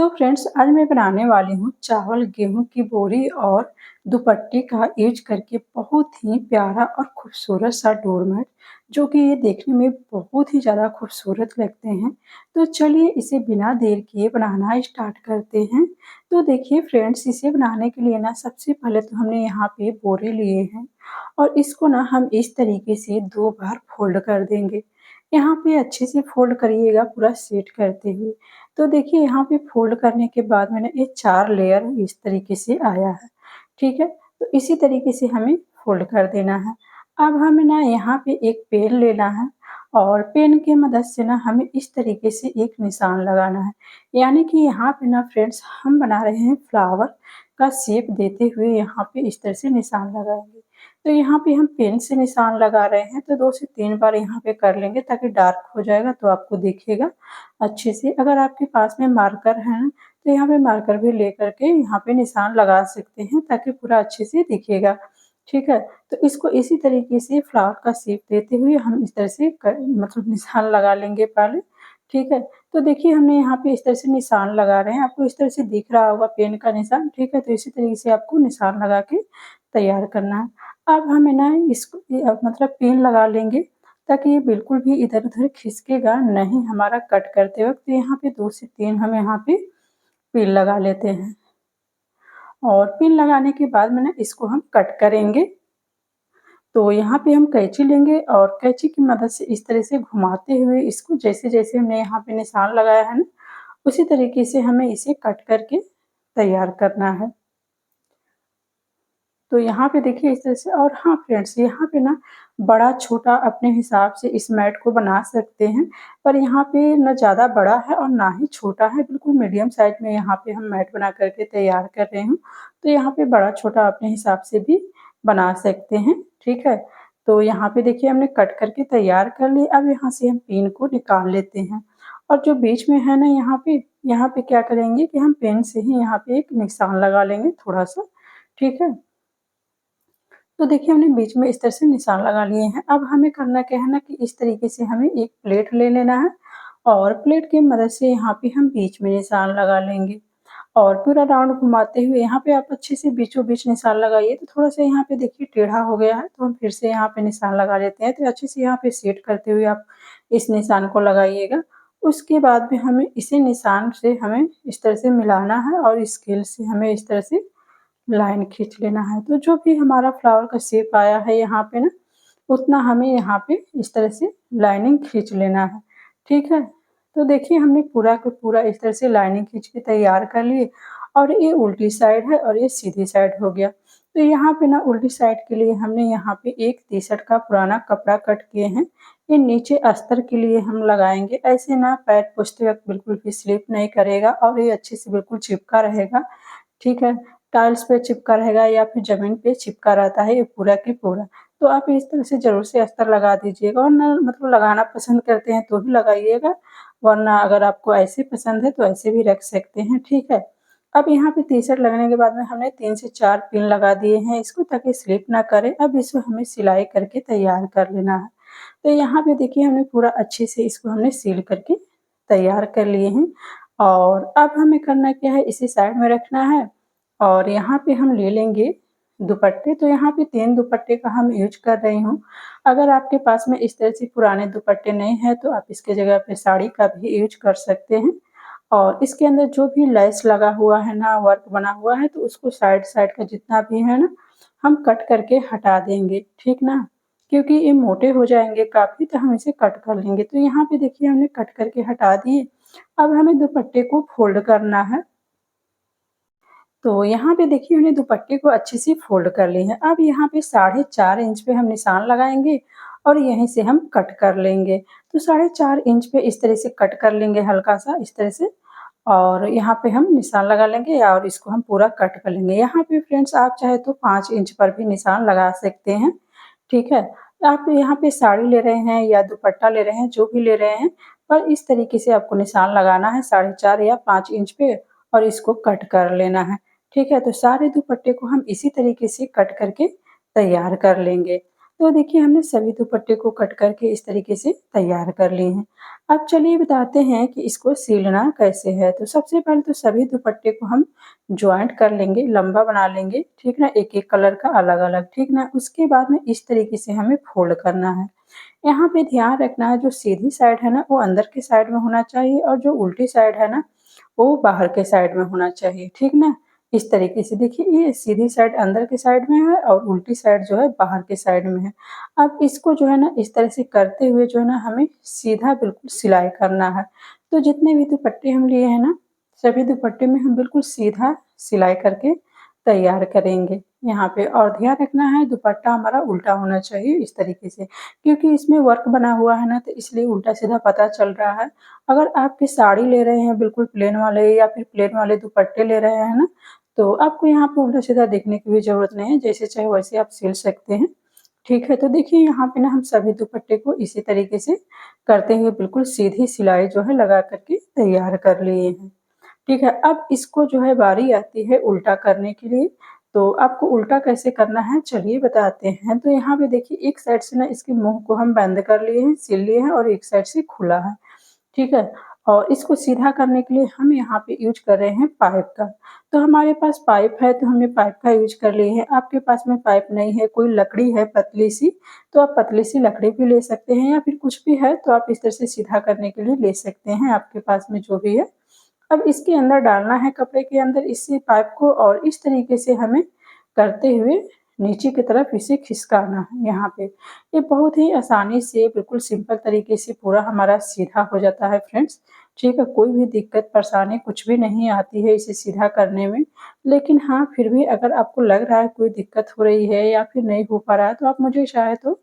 तो फ्रेंड्स आज मैं बनाने वाली हूँ चावल गेहूँ की बोरी और दुपट्टे का यूज करके बहुत ही प्यारा और खूबसूरत सा डोरमेट जो कि ये देखने में बहुत ही ज़्यादा खूबसूरत लगते हैं। तो चलिए इसे बिना देर किए बनाना स्टार्ट करते हैं। तो देखिए फ्रेंड्स, इसे बनाने के लिए ना सबसे पहले तो हमने यहाँ पे बोरे लिए हैं और इसको ना हम इस तरीके से 2 बार फोल्ड कर देंगे। यहाँ पे अच्छे से फोल्ड करिएगा पूरा सेट करते हुए। तो देखिए यहाँ पे फ़ोल्ड करने के बाद मैंने ये 4 लेयर इस तरीके से आया है, ठीक है? तो इसी तरीके से हमें फ़ोल्ड कर देना है। अब हमें ना यहाँ पे एक पेन लेना है और पेन की मदद से ना हमें इस तरीके से एक निशान लगाना है। यानी कि यहाँ पे ना फ्रेंड्स हम बना रहे हैं फ्लावर का शेप देते हुए यहाँ पे इस तरह से निशान लगाएँगे। तो यहाँ पे हम पेन से निशान लगा रहे हैं तो 2 से 3 बार यहाँ पे कर लेंगे ताकि डार्क हो जाएगा तो आपको दिखेगा अच्छे से। अगर आपके पास में मार्कर है ना, तो यहाँ पे मार्कर भी लेकर के यहाँ पे निशान लगा सकते हैं ताकि पूरा अच्छे से दिखेगा, ठीक है? तो इसको इसी तरीके से फ्लावर का शेप देते हुए हम इस तरह से मतलब निशान लगा लेंगे पहले, ठीक है? तो देखिए हमने यहाँ पे इस तरह से निशान लगा रहे हैं, आपको इस तरह से दिख रहा होगा पेन का निशान, ठीक है? तो इसी तरीके से आपको निशान लगा के तैयार करना है। अब हमें ना इसको मतलब पेन लगा लेंगे ताकि ये बिल्कुल भी इधर-उधर खिसकेगा नहीं हमारा कट करते वक़्त। तो यहाँ पे 2 से 3 हम यहाँ पे पिन लगा लेते हैं और पिन लगाने के बाद में ना इसको हम कट करेंगे। तो यहाँ पे हम कैंची लेंगे और कैंची की मदद से इस तरह से घुमाते हुए इसको जैसे-जैसे हमने यहाँ पे निशान लगाया है ना, उसी तरीके से हमें इसे कट करके तैयार करना है। तो यहाँ पे देखिए इस तरह से। और हाँ फ्रेंड्स, यहाँ पे ना बड़ा-छोटा अपने हिसाब से इस मैट को बना सकते हैं, पर यहाँ पे ना ज़्यादा बड़ा है और ना ही छोटा है, बिल्कुल मीडियम साइज़ में यहाँ पे हम मैट बना कर के तैयार कर रहे हूँ। तो यहाँ पे बड़ा-छोटा अपने हिसाब से भी बना सकते हैं, ठीक है? तो यहाँ पे देखिए हमने कट करके तैयार कर ली, अब यहाँ से हम पिन को निकाल लेते हैं और जो बीच में है ना यहाँ पे क्या करेंगे कि हम पेन से ही यहाँ पे एक निशान लगा लेंगे थोड़ा-सा, ठीक है? तो देखिए हमने बीच में इस तरह से निशान लगा लिए हैं। अब हमें करना क्या है ना कि इस तरीके से हमें एक प्लेट ले लेना है और प्लेट की मदद से यहाँ पे हम बीच में निशान लगा लेंगे और पूरा राउंड घुमाते हुए यहाँ पे आप अच्छे से बीचों-बीच निशान लगाइए। तो थोड़ा-सा यहाँ पे देखिए टेढ़ा हो गया है तो हम फिर से यहाँ पे निशान लगा लेते हैं। तो अच्छे से यहाँ पे सेट करते हुए आप इस निशान को लगाइएगा। उसके बाद में हमें इसी निशान से हमें इस तरह से मिलाना है और स्केल से हमें इस तरह से लाइन खींच लेना है। तो जो भी हमारा फ्लावर का शेप आया है यहाँ पे ना, उतना हमें यहाँ पे इस तरह से लाइनिंग खींच लेना है, ठीक है? तो देखिए हमने पूरा का पूरा इस तरह से लाइनिंग खींच के तैयार कर लिए और ये उल्टी साइड है और ये सीधी साइड हो गया। तो यहाँ पे ना उल्टी साइड के लिए हमने यहाँ पे एक टी-शर्ट का पुराना कपड़ा कट किए हैं। ये नीचे अस्तर के लिए हम लगाएँगे, ऐसे ना पैर पोंछते वक़्त बिल्कुल भी स्लिप नहीं करेगा और ये अच्छे से बिल्कुल चिपका रहेगा, ठीक है? टाइल्स पे चिपका रहेगा या फिर ज़मीन पे चिपका रहता है ये पूरा की पूरा। तो आप इस तरह से ज़रूर से अस्तर लगा दीजिएगा और ना मतलब लगाना पसंद करते हैं तो भी लगाइएगा, वरना अगर आपको ऐसे पसंद है तो ऐसे भी रख सकते हैं, ठीक है? अब यहाँ पे टी-शर्ट लगने के बाद में हमने 3 से 4 पिन लगा दिए हैं इसको ताकि स्लिप ना करे। अब इसको हमें सिलाई करके तैयार कर लेना है। तो यहाँ पे देखिए हमने पूरा अच्छे से इसको हमने सील करके तैयार कर लिए हैं और अब हमें करना क्या है, इसे साइड में रखना है और यहाँ पे हम ले लेंगे दुपट्टे। तो यहाँ पे 3 दुपट्टे का हम यूज़ कर रही हूँ। अगर आपके पास में इस तरह से पुराने दुपट्टे नहीं हैं तो आप इसकी जगह पे साड़ी का भी यूज़ कर सकते हैं और इसके अंदर जो भी लेस लगा हुआ है ना, वर्क बना हुआ है तो उसको साइड-साइड का जितना भी है ना, हम कट करके हटा देंगे, ठीक ना? क्योंकि ये मोटे हो जाएँगे काफ़ी तो हम इसे कट कर लेंगे। तो यहाँ पे देखिए हमने कट करके हटा दिए। अब हमें दुपट्टे को फ़ोल्ड करना है। तो यहाँ पे देखिए हमने दुपट्टे को अच्छे से फ़ोल्ड कर लिए हैं। अब यहाँ पे 4.5 इंच पे हम निशान लगाएँगे और यहीं से हम कट कर लेंगे। तो 4.5 इंच पे इस तरह से कट कर लेंगे हल्का-सा इस तरह से और यहाँ पे हम निशान लगा लेंगे और इसको हम पूरा कट कर लेंगे। यहाँ पे फ्रेंड्स आप चाहे तो 5 इंच पर भी निशान लगा सकते हैं, ठीक है? आप यहाँ पे साड़ी ले रहे हैं या दुपट्टा ले रहे हैं, जो भी ले रहे हैं, पर इस तरीके से आपको निशान लगाना है 4.5 या 5 इंच पे और इसको कट कर लेना है। ठीक है, तो सारे दुपट्टे को हम इसी तरीके से कट करके तैयार कर लेंगे। तो देखिए हमने सभी दुपट्टे को कट करके इस तरीके से तैयार कर लिए हैं। अब चलिए बताते हैं कि इसको सिलना कैसे है। तो सबसे पहले तो सभी दुपट्टे को हम जॉइंट कर लेंगे, लंबा बना लेंगे, ठीक ना? एक-एक कलर का अलग-अलग, ठीक ना? उसके बाद में इस तरीके से हमें फ़ोल्ड करना है। यहाँ पे ध्यान रखना है जो सीधी साइड है ना, वो अंदर की साइड में होना चाहिए और जो उल्टी साइड है ना, वो बाहर के साइड में होना चाहिए, ठीक ना? इस तरीके से देखिए ये सीधी साइड अंदर की साइड में है और उल्टी साइड जो है बाहर की साइड में है। अब इसको जो है ना इस तरह से करते हुए जो है ना हमें सीधा बिल्कुल सिलाई करना है। तो जितने भी दुपट्टे हम लिए हैं ना, सभी दुपट्टे में हम बिल्कुल सीधा सिलाई करके तैयार करेंगे यहाँ पे और ध्यान रखना है दुपट्टा हमारा उल्टा होना चाहिए इस तरीके से क्योंकि इसमें वर्क बना हुआ है ना तो इसलिए उल्टा-सीधा पता चल रहा है। अगर आपकी साड़ी ले रहे हैं बिल्कुल प्लेन वाले या फिर प्लेन वाले दुपट्टे ले रहे हैं ना, तो आपको यहाँ पे उल्टा-सीधा देखने की भी ज़रूरत नहीं है, जैसे चाहे वैसे आप सिल सकते हैं। ठीक है, तो देखिए यहाँ पे ना हम सभी दुपट्टे को इसी तरीके से करते हुए बिल्कुल सीधी सिलाई जो है लगा कर के तैयार कर लिए हैं। ठीक है, अब इसको जो है बारी आती है उल्टा करने के लिए, तो आपको उल्टा कैसे करना है चलिए बताते हैं। तो यहाँ पे देखिए एक साइड से ना इसके मुँह को हम बंद कर लिए हैं, सिल लिए हैं और एक साइड से खुला है, ठीक है? और इसको सीधा करने के लिए हम यहाँ पे यूज़ कर रहे हैं पाइप का। तो हमारे पास पाइप है तो हमने पाइप का यूज़ कर लिए हैं, आपके पास में पाइप नहीं है, कोई लकड़ी है पतली-सी, तो आप पतली-सी लकड़ी भी ले सकते हैं या फिर कुछ भी है तो आप इस तरह से सीधा करने के लिए ले सकते हैं, आपके पास में जो भी है। अब इसके अंदर डालना है कपड़े के अंदर इसी पाइप को और इस तरीके से हमें करते हुए नीचे की तरफ इसे खिसकाना है यहाँ पे। ये बहुत ही आसानी से बिल्कुल सिंपल तरीके से पूरा हमारा सीधा हो जाता है फ्रेंड्स। ठीक है, कोई भी दिक्कत परेशानी कुछ भी नहीं आती है इसे सीधा करने में। लेकिन हाँ, फिर भी अगर आपको लग रहा है कोई दिक्कत हो रही है या फिर नहीं हो पा रहा है तो आप मुझे चाहे तो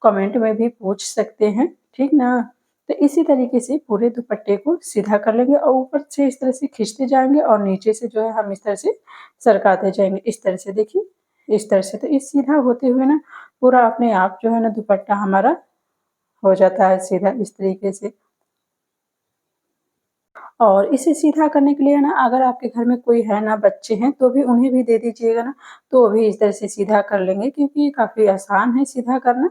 कमेंट में भी पूछ सकते हैं, ठीक ना? तो इसी तरीके से पूरे दुपट्टे को सीधा कर लेंगे और ऊपर से इस तरह से खींचते जाएँगे और नीचे से जो है हम इस तरह से सरकाते जाएँगे, इस तरह से देखिए, इस तरह से। तो इस सीधा होते हुए ना पूरा अपने आप जो है ना दुपट्टा हमारा हो जाता है सीधा इस तरीके से। और इसे सीधा करने के लिए है ना अगर आपके घर में कोई है ना बच्चे हैं तो भी उन्हें भी दे दीजिएगा ना, तो वो भी इस तरह से सीधा कर लेंगे क्योंकि ये काफ़ी आसान है सीधा करना।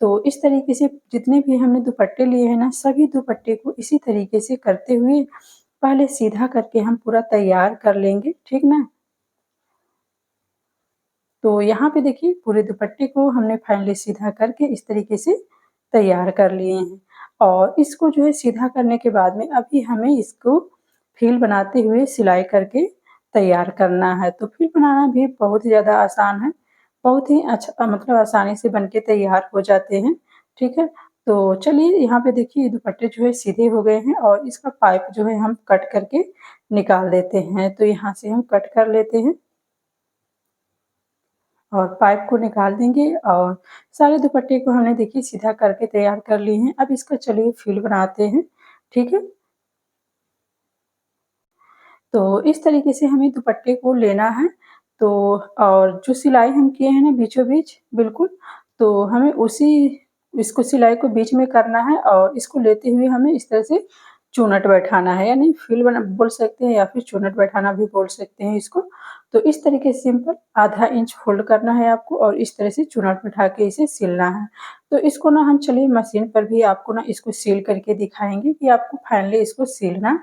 तो इस तरीके से जितने भी हमने दुपट्टे लिए हैं ना, सभी दुपट्टे को इसी तरीके से करते हुए पहले सीधा करके हम पूरा तैयार कर लेंगे, ठीक ना? तो यहाँ पे देखिए पूरे दुपट्टे को हमने फाइनली सीधा करके इस तरीके से तैयार कर लिए हैं और इसको जो है सीधा करने के बाद में अभी हमें इसको फ़ील बनाते हुए सिलाई करके तैयार करना है। तो फ़ील बनाना भी बहुत ही ज़्यादा आसान है, बहुत ही अच्छा मतलब आसानी से बन के तैयार हो जाते हैं, ठीक है? तो चलिए यहाँ पे देखिए दुपट्टे जो है सीधे हो गए हैं और इसका पाइप जो है हम कट करके निकाल देते हैं। तो यहाँ से हम कट कर लेते हैं। और पाइप को निकाल देंगे और सारे दुपट्टे को हमने देखिए सीधा करके तैयार कर लिए हैं। अब इसका चलिए फ़िल बनाते हैं, ठीक है? तो इस तरीके से हमें दुपट्टे को लेना है, तो और जो सिलाई हम किए हैं ना बीचों-बीच बिल्कुल, तो हमें उसी इसको सिलाई को बीच में करना है और इसको लेते हुए हमें इस तरह से चुनट बैठाना है, यानी फ़िल बना बोल सकते हैं या फिर चुनट बैठाना भी बोल सकते हैं इसको। तो इस तरीके से सिंपल आधा इंच फ़ोल्ड करना है आपको और इस तरह से चुनट बैठा के इसे सिलना है। तो इसको ना हम चलिए मशीन पर भी आपको ना इसको सिल करके दिखाएँगे कि आपको फाइनली इसको सिलना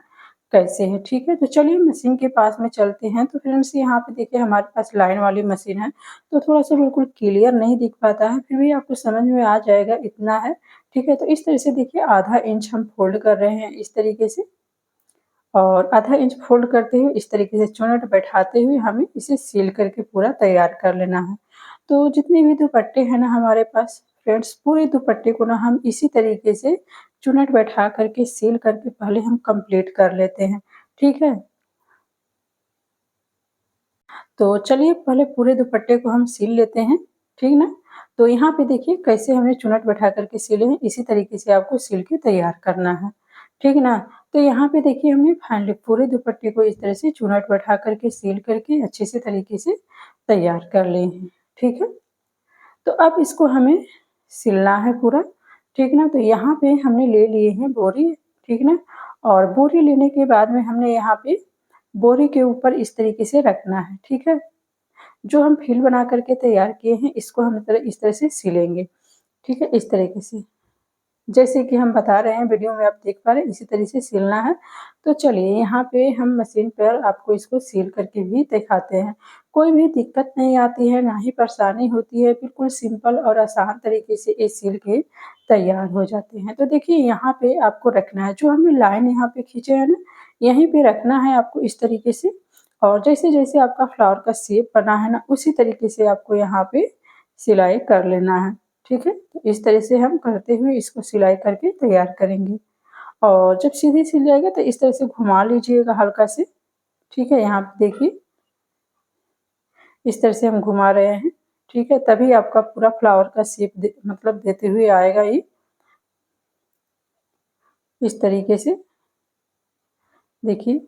कैसे है, ठीक है? तो चलिए मशीन के पास में चलते हैं। तो फ्रेंड्स यहाँ पे देखिए हमारे पास लाइन वाली मशीन है, तो थोड़ा-सा बिल्कुल क्लियर नहीं दिख पाता है, फिर भी आपको समझ में आ जाएगा इतना है, ठीक है? तो इस तरह से देखिए आधा इंच हम फ़ोल्ड कर रहे हैं इस तरीके से और आधा इंच फ़ोल्ड करते हुए इस तरीके से चुनट बैठाते हुए हमें इसे सील करके पूरा तैयार कर लेना है। तो जितने भी दुपट्टे हैं ना हमारे पास फ्रेंड्स पूरे दुपट्टे को ना हम इसी तरीके से चुनट बैठा करके सील करके पहले हम कंप्लीट कर लेते हैं, ठीक है? तो चलिए पहले पूरे दुपट्टे को हम सिल लेते हैं, ठीक ना? तो यहाँ पे देखिए कैसे हमने चुनट बैठा कर के सिले हैं, इसी तरीके से आपको सिल के तैयार करना है, ठीक ना? तो यहाँ पे देखिए हमने फाइनली पूरे दुपट्टे को इस तरह से चुनट बैठा कर के सिल करके अच्छे से तरीके से तैयार कर लिए हैं, ठीक है? तो अब इसको हमें सिलना है पूरा, ठीक ना? तो यहाँ पे हमने ले लिए हैं बोरी, ठीक ना? और बोरी लेने के बाद में हमने यहाँ पे बोरी के ऊपर इस तरीके से रखना है, ठीक है? जो हम फ़िल बना कर के तैयार किए हैं, इसको हम इस तरह से सिलेंगे। ठीक है, इस तरीके से। जैसे कि हम बता रहे हैं वीडियो में आप देख पा रहे हैं इसी तरह से सिलना है। तो चलिए यहाँ पे हम मशीन पर आपको इसको सिल करके भी दिखाते हैं। कोई भी दिक्कत नहीं आती है, ना ही परेशानी होती है, बिल्कुल सिंपल और आसान तरीके से ये सिल के तैयार हो जाते हैं। तो देखिए यहाँ पे आपको रखना है, जो हमने लाइन यहाँ पे खींचे हैं ना, यहीं पे रखना है आपको इस तरीके से। और जैसे-जैसे आपका फ्लावर का शेप बना है ना, उसी तरीके से आपको यहाँ पे सिलाई कर लेना है। ठीक है? तो इस तरह से हम करते हुए इसको सिलाई करके तैयार करेंगे। और जब सीधी सिल जाएगा तो इस तरह से घुमा लीजिएगा हल्का से, ठीक है? यहाँ पे देखिए, इस तरह से हम घुमा रहे हैं, ठीक है? तभी आपका पूरा फ्लावर का शेप मतलब देते हुए आएगा ये, इस तरीके से, देखिए।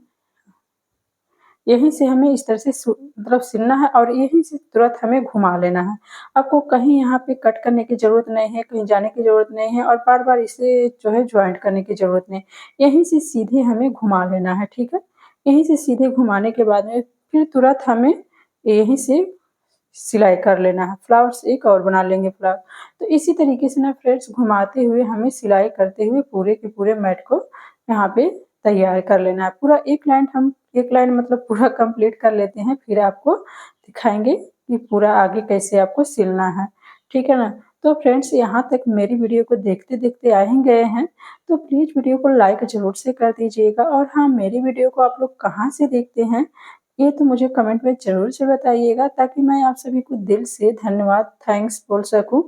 यहीं से हमें इस तरह से मतलब सिलना है और यहीं से तुरंत हमें घुमा लेना है। आपको कहीं यहाँ पे कट करने की ज़रूरत नहीं है, कहीं जाने की ज़रूरत नहीं है और बार-बार इसे जो है जॉइंट करने की ज़रूरत नहीं। यहीं से सीधे हमें घुमा लेना है, ठीक है? यहीं से सीधे घुमाने के बाद में फिर तुरंत हमें यहीं से सिलाई कर लेना है। फ्लावर्स एक और बना लेंगे फ्लावर। तो इसी तरीके से ना फ्रेंड्स घुमाते हुए हमें सिलाई करते हुए पूरे के पूरे मैट को यहाँ पे तैयार कर लेना है। पूरा एक लाइन मतलब पूरा कंप्लीट कर लेते हैं, फिर आपको दिखाएँगे कि पूरा आगे कैसे आपको सिलना है। ठीक है ना? तो फ्रेंड्स यहाँ तक मेरी वीडियो को देखते-देखते आ ही गए हैं, तो प्लीज़ वीडियो को लाइक ज़रूर से कर दीजिएगा और हाँ, मेरी वीडियो को आप लोग कहाँ से देखते हैं, ये तो मुझे कमेंट में ज़रूर से बताइएगा ताकि मैं आप सभी को दिल से धन्यवाद, थैंक्स बोल सकूँ।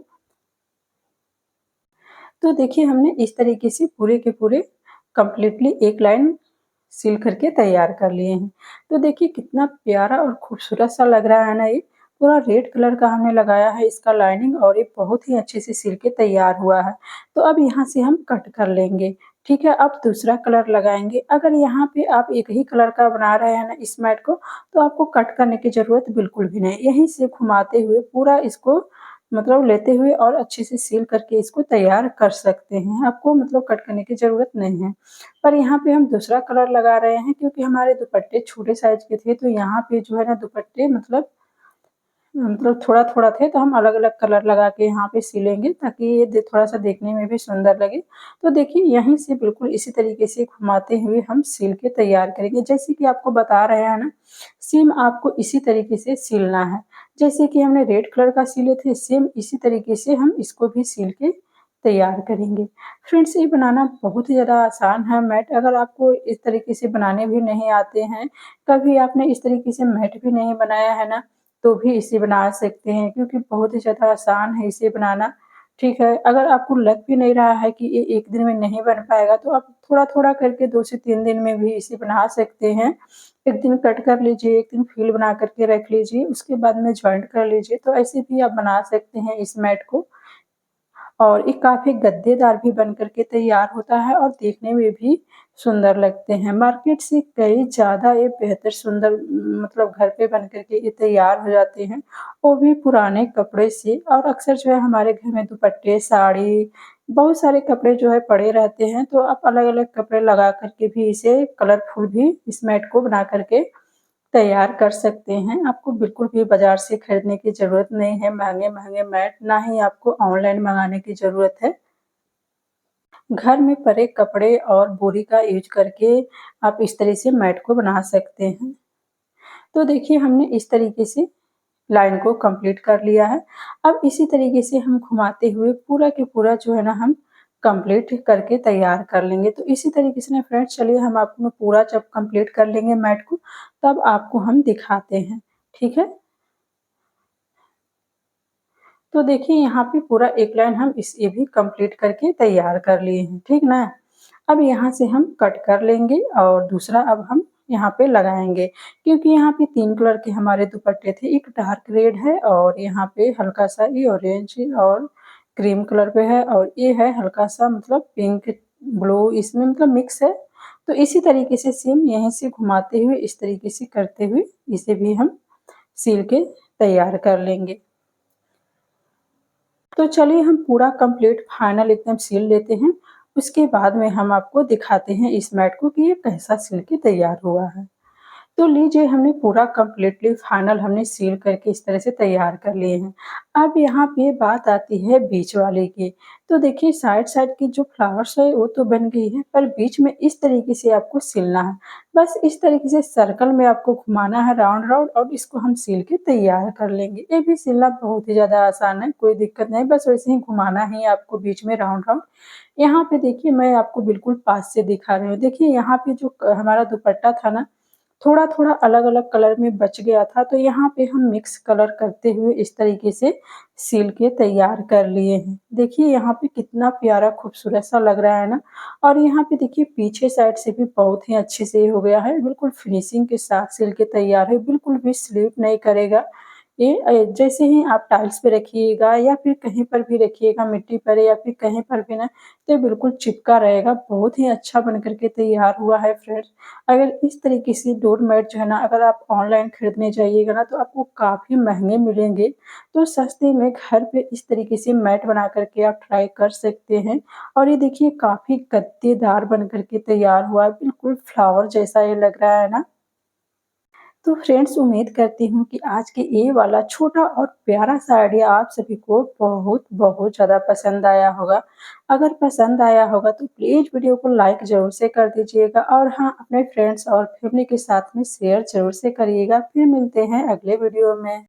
तो देखिए हमने इस तरीके से पूरे के पूरे कंप्लीटली एक लाइन सिल करके तैयार कर लिए हैं। तो देखिए कितना प्यारा और खूबसूरत सा लग रहा है ना ये। पूरा रेड कलर का हमने लगाया है इसका लाइनिंग और ये बहुत ही अच्छे से सिल के तैयार हुआ है। तो अब यहाँ से हम कट कर लेंगे। ठीक है, अब दूसरा कलर लगाएँगे। अगर यहाँ पे आप एक ही कलर का बना रहे हैं ना इस मैट को, तो आपको कट करने की ज़रूरत बिल्कुल भी नहीं। यहीं से घुमाते हुए पूरा इसको मतलब लेते हुए और अच्छे से सील करके इसको तैयार कर सकते हैं। आपको मतलब कट करने की ज़रूरत नहीं है। पर यहाँ पे हम दूसरा कलर लगा रहे हैं क्योंकि हमारे दुपट्टे छोटे साइज़ के थे, तो यहाँ पे जो है ना दुपट्टे मतलब थोड़ा-थोड़ा थे, तो हम अलग-अलग कलर लगा के यहाँ पे सिलेंगे ताकि ये थोड़ा-सा देखने में भी सुंदर लगे। तो देखिए यहीं से बिल्कुल इसी तरीके से घुमाते हुए हम सिल के तैयार करेंगे। जैसे कि आपको बता रहे हैं ना, सेम आपको इसी तरीके से सिलना है। जैसे कि हमने रेड कलर का सिले थे, सेम इसी तरीके से हम इसको भी सिल के तैयार करेंगे। फ्रेंड्स ये बनाना बहुत ही ज़्यादा आसान है मैट। अगर आपको इस तरीके से बनाने भी नहीं आते हैं, कभी आपने इस तरीके से मैट भी नहीं बनाया है ना, तो भी इसे बना सकते हैं क्योंकि बहुत ही ज़्यादा आसान है इसे बनाना, ठीक है। अगर आपको लग भी नहीं रहा है कि ये 1 दिन में नहीं बन पाएगा, तो आप थोड़ा-थोड़ा करके 2 से 3 दिन में भी इसे बना सकते हैं। 1 दिन कट कर लीजिए, 1 दिन फ़िल बना कर के रख लीजिए, उसके बाद में जॉइंट कर लीजिए, तो ऐसे भी आप बना सकते हैं इस मैट को। और ये काफ़ी गद्देदार भी बन कर के तैयार होता है और देखने में भी सुंदर लगते हैं। मार्केट से कई ज़्यादा ये बेहतर सुंदर मतलब घर पे बन कर के ये तैयार हो जाते हैं, वो भी पुराने कपड़े से। और अक्सर जो है हमारे घर में दुपट्टे, साड़ी, बहुत सारे कपड़े जो है पड़े रहते हैं, तो आप अलग-अलग कपड़े लगा कर के भी इसे कलरफुल भी इस मैट को बना कर के तैयार कर सकते हैं। आपको बिल्कुल भी बाज़ार से खरीदने की ज़रूरत नहीं है महँगे-महँगे मैट, ना ही आपको ऑनलाइन मँगाने की ज़रूरत है। घर में पड़े कपड़े और बोरी का यूज़ करके आप इस तरह से मैट को बना सकते हैं। तो देखिए हमने इस तरीके से लाइन को कंप्लीट कर लिया है। अब इसी तरीके से हम घुमाते हुए पूरा के पूरा जो है ना हम कंप्लीट करके तैयार कर लेंगे। तो इसी तरीके से ना फ्रेंड्स चलिए हम आपको पूरा जब कंप्लीट कर लेंगे मैट को, तब आपको हम दिखाते हैं। ठीक है? तो देखिए यहाँ पे पूरा एक लाइन हम इस ये भी कंप्लीट करके तैयार कर लिए हैं, ठीक ना? अब यहाँ से हम कट कर लेंगे और दूसरा अब हम यहाँ पे लगाएँगे, क्योंकि यहाँ पे 3 कलर के हमारे दुपट्टे थे, एक डार्क रेड है और यहाँ पे हल्का-सा ये ऑरेंज और क्रीम कलर पे है और ये है हल्का-सा मतलब पिंक ब्लू इसमें मतलब मिक्स है। तो इसी तरीके से सेम यहीं से घुमाते हुए इस तरीके से करते हुए इसे भी हम सिल के तैयार कर लेंगे। तो चलिए हम पूरा कंप्लीट फाइनल एकदम सिल लेते हैं, उसके बाद में हम आपको दिखाते हैं इस मैट को कि ये कैसा सिल के तैयार हुआ है। तो लीजिए हमने पूरा कंप्लीटली फाइनल हमने सील करके इस तरह से तैयार कर लिए हैं। अब यहाँ पे बात आती है बीच वाले की। तो देखिए साइड-साइड की जो फ्लावर्स है वो तो बन गई है, पर बीच में इस तरीके से आपको सिलना है। बस इस तरीके से सर्कल में आपको घुमाना है राउंड-राउंड और इसको हम सिल के तैयार कर लेंगे। ये भी सिलना बहुत ही ज़्यादा आसान है, कोई दिक्कत नहीं, बस वैसे ही घुमाना ही है आपको बीच में राउंड-राउंड। यहाँ पे देखिए मैं आपको बिल्कुल पास से दिखा रही हूँ। देखिए यहाँ पे जो हमारा दुपट्टा था ना, थोड़ा-थोड़ा अलग-अलग कलर में बच गया था, तो यहाँ पे हम मिक्स कलर करते हुए इस तरीके से सिल के तैयार कर लिए हैं। देखिए यहाँ पे कितना प्यारा खूबसूरत सा लग रहा है ना, और यहाँ पे देखिए पीछे साइड से भी बहुत ही अच्छे से हो गया है, बिल्कुल फिनिशिंग के साथ सिल के तैयार है, बिल्कुल भी स्लिप नहीं करेगा। ये जैसे ही आप टाइल्स पे रखिएगा या फिर कहीं पर भी रखिएगा मिट्टी पर या फिर कहीं पर भी ना, तो ये बिल्कुल चिपका रहेगा, बहुत ही अच्छा बन कर के तैयार हुआ है फ्रेंड्स। अगर इस तरीके से डोर मैट जो है ना, अगर आप ऑनलाइन खरीदने जाइएगा ना, तो आपको काफ़ी महँगे मिलेंगे। तो सस्ते में घर पे इस तरीके से मैट बना कर के आप ट्राई कर सकते हैं। और ये देखिए काफ़ी गद्देदार बन कर के तैयार हुआ है, बिल्कुल फ्लावर जैसा ये लग रहा है ना। तो फ्रेंड्स उम्मीद करती हूँ कि आज के ये वाला छोटा और प्यारा-सा आइडिया आप सभी को बहुत ज़्यादा पसंद आया होगा। अगर पसंद आया होगा तो प्लीज़ वीडियो को लाइक ज़रूर से कर दीजिएगा और हाँ, अपने फ्रेंड्स और फैमिली के साथ में शेयर ज़रूर से करिएगा। फिर मिलते हैं अगले वीडियो में।